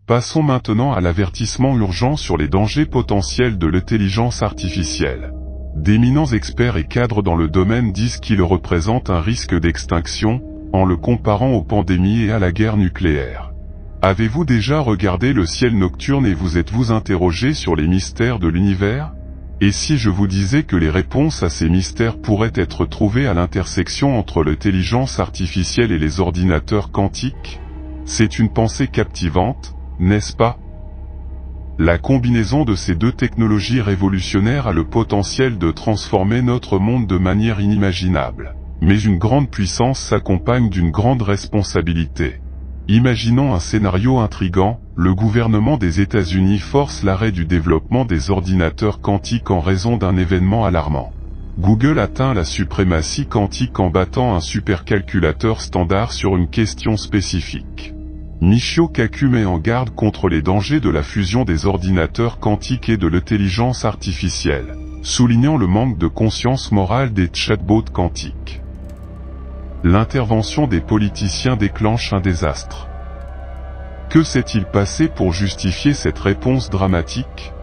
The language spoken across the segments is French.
Passons maintenant à l'avertissement urgent sur les dangers potentiels de l'intelligence artificielle. D'éminents experts et cadres dans le domaine disent qu'il représente un risque d'extinction, en le comparant aux pandémies et à la guerre nucléaire. Avez-vous déjà regardé le ciel nocturne et vous êtes-vous interrogé sur les mystères de l'univers? Et si je vous disais que les réponses à ces mystères pourraient être trouvées à l'intersection entre l'intelligence artificielle et les ordinateurs quantiques? C'est une pensée captivante, n'est-ce pas? La combinaison de ces deux technologies révolutionnaires a le potentiel de transformer notre monde de manière inimaginable. Mais une grande puissance s'accompagne d'une grande responsabilité. Imaginons un scénario intrigant, le gouvernement des États-Unis force l'arrêt du développement des ordinateurs quantiques en raison d'un événement alarmant. Google atteint la suprématie quantique en battant un supercalculateur standard sur une question spécifique. Michio Kaku met en garde contre les dangers de la fusion des ordinateurs quantiques et de l'intelligence artificielle, soulignant le manque de conscience morale des chatbots quantiques. L'intervention des politiciens déclenche un désastre. Que s'est-il passé pour justifier cette réponse dramatique?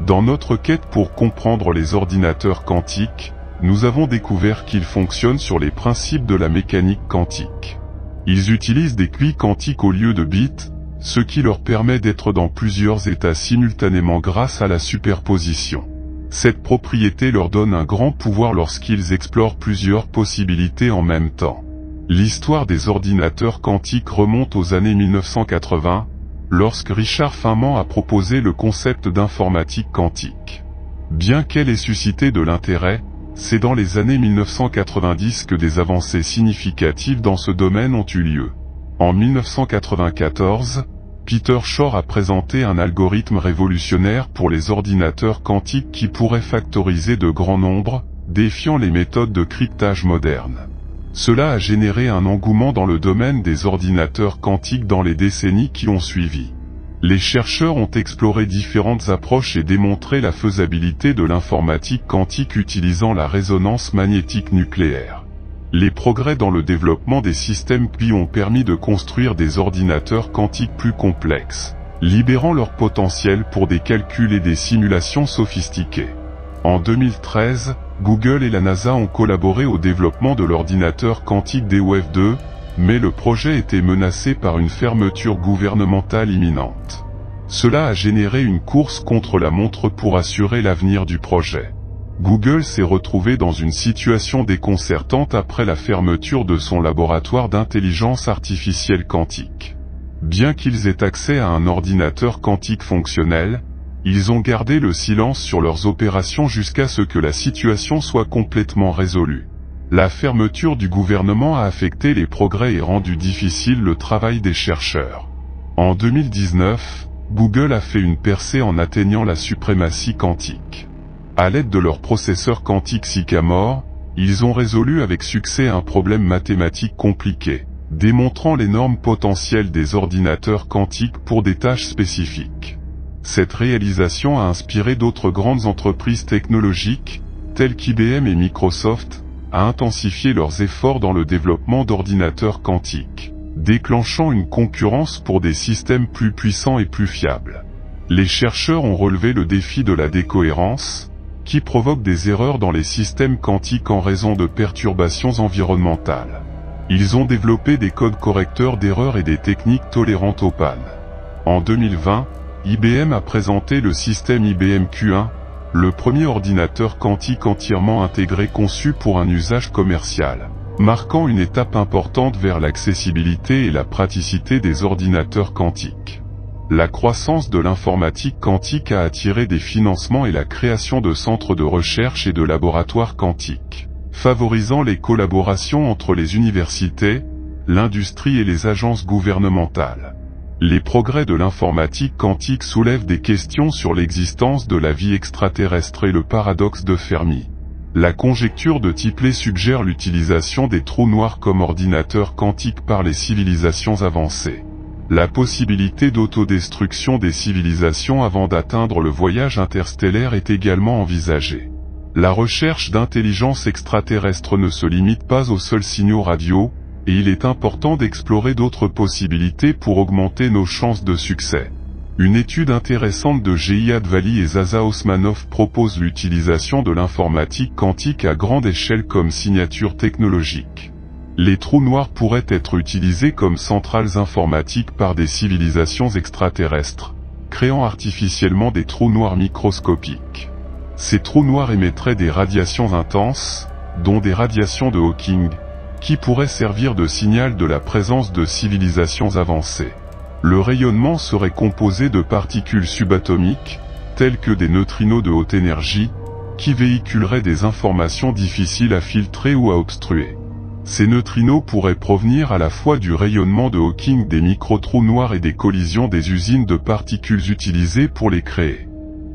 Dans notre quête pour comprendre les ordinateurs quantiques, nous avons découvert qu'ils fonctionnent sur les principes de la mécanique quantique. Ils utilisent des qubits quantiques au lieu de bits, ce qui leur permet d'être dans plusieurs états simultanément grâce à la superposition. Cette propriété leur donne un grand pouvoir lorsqu'ils explorent plusieurs possibilités en même temps. L'histoire des ordinateurs quantiques remonte aux années 1980, lorsque Richard Feynman a proposé le concept d'informatique quantique. Bien qu'elle ait suscité de l'intérêt, c'est dans les années 1990 que des avancées significatives dans ce domaine ont eu lieu. En 1994, Peter Shor a présenté un algorithme révolutionnaire pour les ordinateurs quantiques qui pourrait factoriser de grands nombres, défiant les méthodes de cryptage modernes. Cela a généré un engouement dans le domaine des ordinateurs quantiques dans les décennies qui ont suivi. Les chercheurs ont exploré différentes approches et démontré la faisabilité de l'informatique quantique utilisant la résonance magnétique nucléaire. Les progrès dans le développement des systèmes QI ont permis de construire des ordinateurs quantiques plus complexes, libérant leur potentiel pour des calculs et des simulations sophistiquées. En 2013, Google et la NASA ont collaboré au développement de l'ordinateur quantique DOF2, mais le projet était menacé par une fermeture gouvernementale imminente. Cela a généré une course contre la montre pour assurer l'avenir du projet. Google s'est retrouvé dans une situation déconcertante après la fermeture de son laboratoire d'intelligence artificielle quantique. Bien qu'ils aient accès à un ordinateur quantique fonctionnel, ils ont gardé le silence sur leurs opérations jusqu'à ce que la situation soit complètement résolue. La fermeture du gouvernement a affecté les progrès et rendu difficile le travail des chercheurs. En 2019, Google a fait une percée en atteignant la suprématie quantique. À l'aide de leur processeur quantique Sycamore, ils ont résolu avec succès un problème mathématique compliqué, démontrant l'énorme potentiel des ordinateurs quantiques pour des tâches spécifiques. Cette réalisation a inspiré d'autres grandes entreprises technologiques, telles qu'IBM et Microsoft, à intensifier leurs efforts dans le développement d'ordinateurs quantiques, déclenchant une concurrence pour des systèmes plus puissants et plus fiables. Les chercheurs ont relevé le défi de la décohérence, qui provoque des erreurs dans les systèmes quantiques en raison de perturbations environnementales. Ils ont développé des codes correcteurs d'erreurs et des techniques tolérantes aux pannes. En 2020, IBM a présenté le système IBM Q1, le premier ordinateur quantique entièrement intégré conçu pour un usage commercial, marquant une étape importante vers l'accessibilité et la praticité des ordinateurs quantiques. La croissance de l'informatique quantique a attiré des financements et la création de centres de recherche et de laboratoires quantiques, favorisant les collaborations entre les universités, l'industrie et les agences gouvernementales. Les progrès de l'informatique quantique soulèvent des questions sur l'existence de la vie extraterrestre et le paradoxe de Fermi. La conjecture de Tipley suggère l'utilisation des trous noirs comme ordinateurs quantiques par les civilisations avancées. La possibilité d'autodestruction des civilisations avant d'atteindre le voyage interstellaire est également envisagée. La recherche d'intelligence extraterrestre ne se limite pas aux seuls signaux radio, et il est important d'explorer d'autres possibilités pour augmenter nos chances de succès. Une étude intéressante de Gilad Vali et Zaza Osmanov propose l'utilisation de l'informatique quantique à grande échelle comme signature technologique. Les trous noirs pourraient être utilisés comme centrales informatiques par des civilisations extraterrestres, créant artificiellement des trous noirs microscopiques. Ces trous noirs émettraient des radiations intenses, dont des radiations de Hawking, qui pourraient servir de signal de la présence de civilisations avancées. Le rayonnement serait composé de particules subatomiques, telles que des neutrinos de haute énergie, qui véhiculeraient des informations difficiles à filtrer ou à obstruer. Ces neutrinos pourraient provenir à la fois du rayonnement de Hawking des micro-trous noirs et des collisions des usines de particules utilisées pour les créer.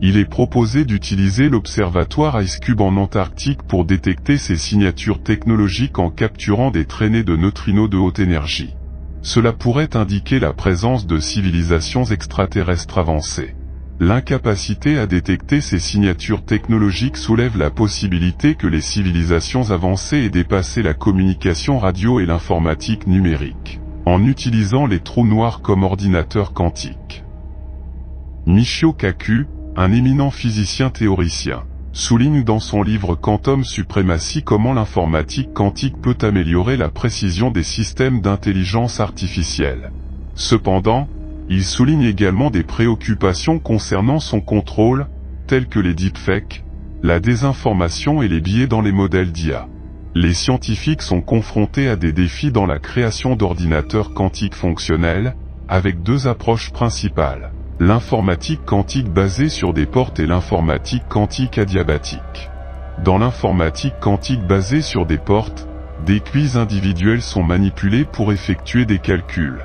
Il est proposé d'utiliser l'observatoire IceCube en Antarctique pour détecter ces signatures technologiques en capturant des traînées de neutrinos de haute énergie. Cela pourrait indiquer la présence de civilisations extraterrestres avancées. L'incapacité à détecter ces signatures technologiques soulève la possibilité que les civilisations avancées aient dépassé la communication radio et l'informatique numérique, en utilisant les trous noirs comme ordinateurs quantiques. Michio Kaku, un éminent physicien théoricien, souligne dans son livre Quantum Supremacy comment l'informatique quantique peut améliorer la précision des systèmes d'intelligence artificielle. Cependant, il souligne également des préoccupations concernant son contrôle, telles que les deepfakes, la désinformation et les biais dans les modèles d'IA. Les scientifiques sont confrontés à des défis dans la création d'ordinateurs quantiques fonctionnels, avec deux approches principales. L'informatique quantique basée sur des portes et l'informatique quantique adiabatique. Dans l'informatique quantique basée sur des portes, des qubits individuels sont manipulés pour effectuer des calculs.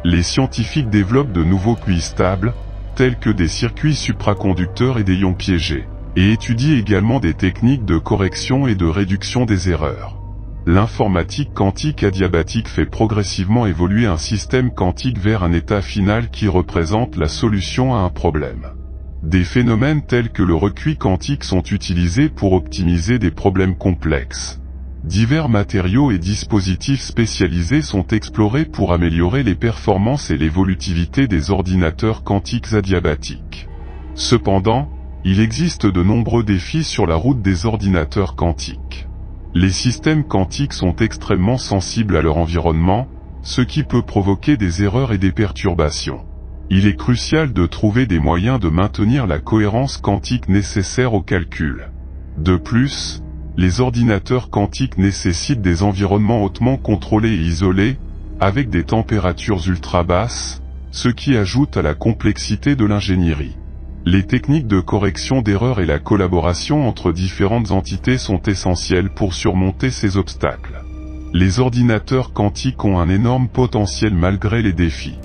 Les scientifiques développent de nouveaux qubits stables, tels que des circuits supraconducteurs et des ions piégés, et étudient également des techniques de correction et de réduction des erreurs. L'informatique quantique adiabatique fait progressivement évoluer un système quantique vers un état final qui représente la solution à un problème. Des phénomènes tels que le recuit quantique sont utilisés pour optimiser des problèmes complexes. Divers matériaux et dispositifs spécialisés sont explorés pour améliorer les performances et l'évolutivité des ordinateurs quantiques adiabatiques. Cependant, il existe de nombreux défis sur la route des ordinateurs quantiques. Les systèmes quantiques sont extrêmement sensibles à leur environnement, ce qui peut provoquer des erreurs et des perturbations. Il est crucial de trouver des moyens de maintenir la cohérence quantique nécessaire au calcul. De plus, les ordinateurs quantiques nécessitent des environnements hautement contrôlés et isolés, avec des températures ultra basses, ce qui ajoute à la complexité de l'ingénierie. Les techniques de correction d'erreurs et la collaboration entre différentes entités sont essentielles pour surmonter ces obstacles. Les ordinateurs quantiques ont un énorme potentiel malgré les défis.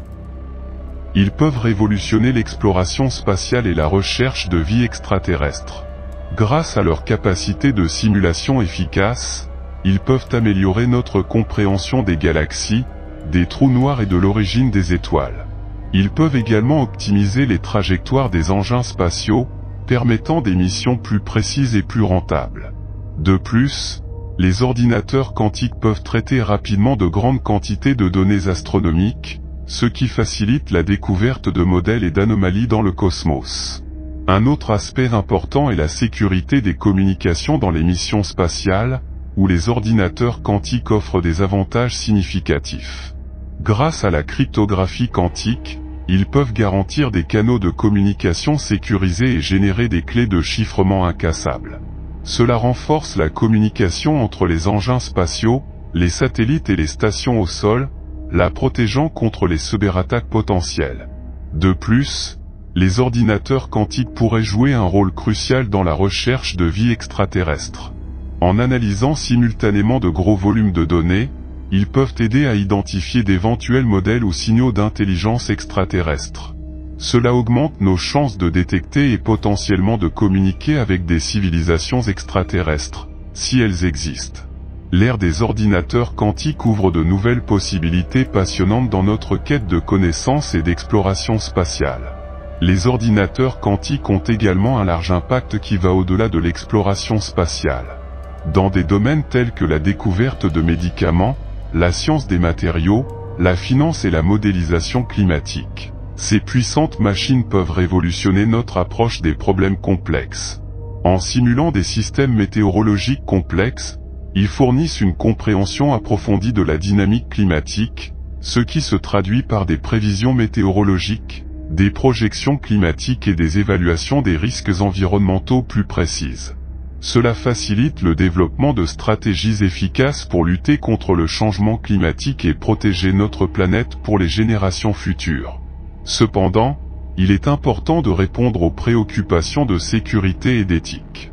Ils peuvent révolutionner l'exploration spatiale et la recherche de vie extraterrestre. Grâce à leur capacité de simulation efficace, ils peuvent améliorer notre compréhension des galaxies, des trous noirs et de l'origine des étoiles. Ils peuvent également optimiser les trajectoires des engins spatiaux, permettant des missions plus précises et plus rentables. De plus, les ordinateurs quantiques peuvent traiter rapidement de grandes quantités de données astronomiques, ce qui facilite la découverte de modèles et d'anomalies dans le cosmos. Un autre aspect important est la sécurité des communications dans les missions spatiales, où les ordinateurs quantiques offrent des avantages significatifs. Grâce à la cryptographie quantique, ils peuvent garantir des canaux de communication sécurisés et générer des clés de chiffrement incassables. Cela renforce la communication entre les engins spatiaux, les satellites et les stations au sol, la protégeant contre les cyberattaques potentielles. De plus, les ordinateurs quantiques pourraient jouer un rôle crucial dans la recherche de vie extraterrestre. En analysant simultanément de gros volumes de données, ils peuvent aider à identifier d'éventuels modèles ou signaux d'intelligence extraterrestre. Cela augmente nos chances de détecter et potentiellement de communiquer avec des civilisations extraterrestres, si elles existent. L'ère des ordinateurs quantiques ouvre de nouvelles possibilités passionnantes dans notre quête de connaissances et d'exploration spatiale. Les ordinateurs quantiques ont également un large impact qui va au-delà de l'exploration spatiale. Dans des domaines tels que la découverte de médicaments, la science des matériaux, la finance et la modélisation climatique. Ces puissantes machines peuvent révolutionner notre approche des problèmes complexes. En simulant des systèmes météorologiques complexes, ils fournissent une compréhension approfondie de la dynamique climatique, ce qui se traduit par des prévisions météorologiques, des projections climatiques et des évaluations des risques environnementaux plus précises. Cela facilite le développement de stratégies efficaces pour lutter contre le changement climatique et protéger notre planète pour les générations futures. Cependant, il est important de répondre aux préoccupations de sécurité et d'éthique.